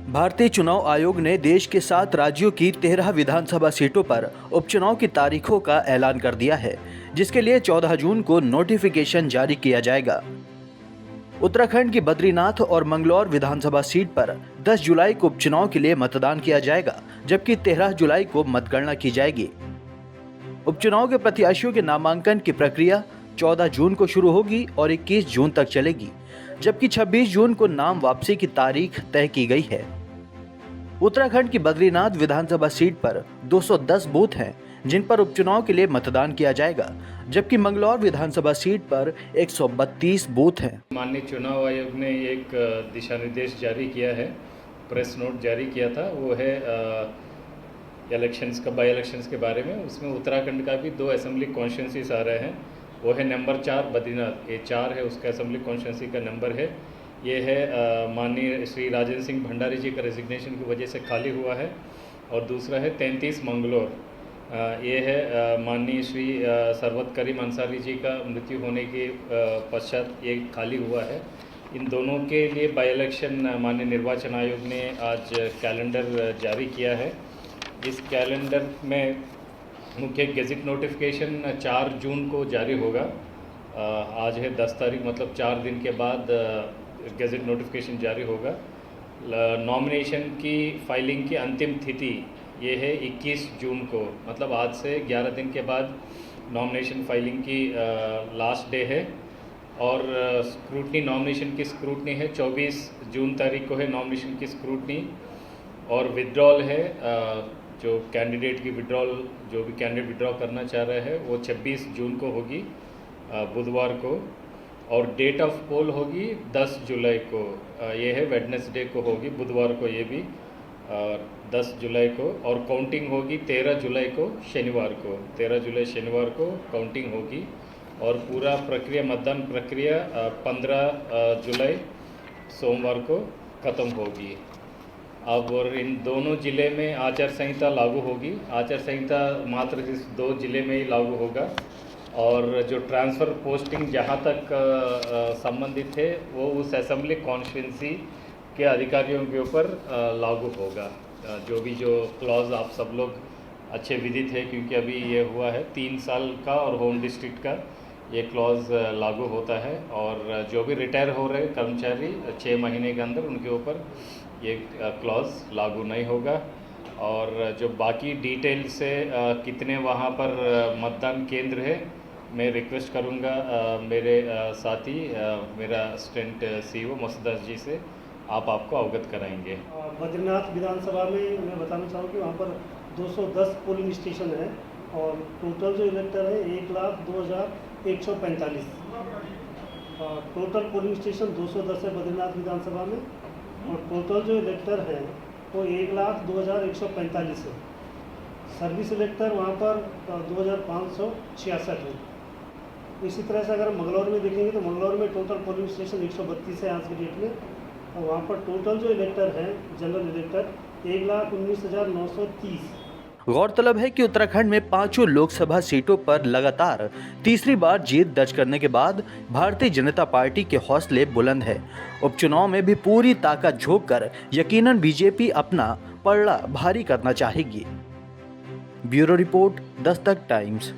भारतीय चुनाव आयोग ने देश के 7 राज्यों की 13 विधानसभा सीटों पर उपचुनाव की तारीखों का ऐलान कर दिया है, जिसके लिए 14 जून को नोटिफिकेशन जारी किया जाएगा। उत्तराखंड की बद्रीनाथ और मंगलौर विधानसभा सीट पर 10 जुलाई को उपचुनाव के लिए मतदान किया जाएगा, जबकि 13 जुलाई को मतगणना की जाएगी। उपचुनाव के प्रत्याशियों के नामांकन की प्रक्रिया 14 जून को शुरू होगी और 21 जून तक चलेगी, जबकि 26 जून को नाम वापसी की तारीख तय की गई है। उत्तराखंड की बद्रीनाथ विधानसभा सीट पर 210 बूथ हैं, जिन पर उपचुनाव के लिए मतदान किया जाएगा, जबकि मंगलौर विधानसभा सीट पर 132 बूथ हैं। माननीय चुनाव आयोग ने एक दिशा निर्देश जारी किया है, प्रेस नोट जारी किया था, वो है इलेक्शंस का बाई इलेक्शंस के बारे में। उसमें उत्तराखंड का भी 2 असेंबली कॉन्स्टिट्यूंसीज आ रहे हैं। वो है नंबर 4 बद्रीनाथ, ये 4 है, उसका असेंबली कॉन्स्टिट्यूंसी का नंबर है। ये है माननीय श्री राजेंद्र सिंह भंडारी जी का रेजिग्नेशन की वजह से खाली हुआ है। और दूसरा है 33 मंगलौर, ये है माननीय श्री सरवत करीम अंसारी जी का मृत्यु होने के पश्चात ये खाली हुआ है। इन दोनों के लिए बाई इलेक्शन माननीय निर्वाचन आयोग ने आज कैलेंडर जारी किया है। इस कैलेंडर में मुख्य गेजिट नोटिफिकेशन 4 जून को जारी होगा। आज है 10 तारीख, मतलब 4 दिन के बाद गेजिट नोटिफिकेशन जारी होगा। नॉमिनेशन की फाइलिंग की अंतिम तिथि ये है 21 जून को, मतलब आज से 11 दिन के बाद नॉमिनेशन फाइलिंग की लास्ट डे है। और स्क्रूटनी, नॉमिनेशन की स्क्रूटनी है 24 जून तारीख को है नॉमिनेशन की स्क्रूटनी। और विड्रॉल है, जो कैंडिडेट की विड्रॉल, जो भी कैंडिडेट विड्रॉ करना चाह रहा है वो 26 जून को होगी, बुधवार को। और डेट ऑफ पोल होगी 10 जुलाई को, ये है वेडनेसडे को होगी, बुधवार को ये भी 10 जुलाई को। और काउंटिंग होगी 13 जुलाई को, शनिवार को, 13 जुलाई शनिवार को काउंटिंग होगी। और पूरा प्रक्रिया, मतदान प्रक्रिया 15 जुलाई सोमवार को ख़त्म होगी। अब और इन दोनों ज़िले में आचार संहिता लागू होगी। आचार संहिता मात्र इस 2 ज़िले में ही लागू होगा। और जो ट्रांसफ़र पोस्टिंग जहाँ तक संबंधित है वो उस असेंबली कॉन्स्टिट्यूंसी के अधिकारियों के ऊपर लागू होगा। जो क्लॉज आप सब लोग अच्छे विदित है, क्योंकि अभी ये हुआ है 3 साल का और होम डिस्ट्रिक्ट का ये क्लॉज लागू होता है। और जो भी रिटायर हो रहे कर्मचारी 6 महीने के अंदर, उनके ऊपर ये क्लॉज लागू नहीं होगा। और जो बाकी डिटेल से कितने वहाँ पर मतदान केंद्र है, मैं रिक्वेस्ट करूँगा मेरे साथी, मेरा असिस्टेंट सीईओ मसूदास जी से आपको अवगत कराएंगे। बद्रीनाथ विधानसभा में मैं बताना चाहूँ कि वहाँ पर 210 पोलिंग स्टेशन है और टोटल जो इलेक्टर है 1,02,145। टोटल पोलिंग स्टेशन 210 है बद्रीनाथ विधानसभा में, और टोटल जो इलेक्टर है वो 1,02,145 है। सर्विस इलेक्टर वहाँ पर 2,566 है। इसी तरह से अगर मंगलौर में देखेंगे तो मंगलौर में टोटल पोलिंग स्टेशन 132 है आज की डेट में, और वहाँ पर टोटल जो इलेक्टर हैं जनरल इलेक्टर 1,19,930। गौरतलब है कि उत्तराखंड में 5 लोकसभा सीटों पर लगातार तीसरी बार जीत दर्ज करने के बाद भारतीय जनता पार्टी के हौसले बुलंद है। उपचुनाव में भी पूरी ताकत झोंक कर यकीनन बीजेपी अपना पलड़ा भारी करना चाहेगी। Bureau report, Dastak times.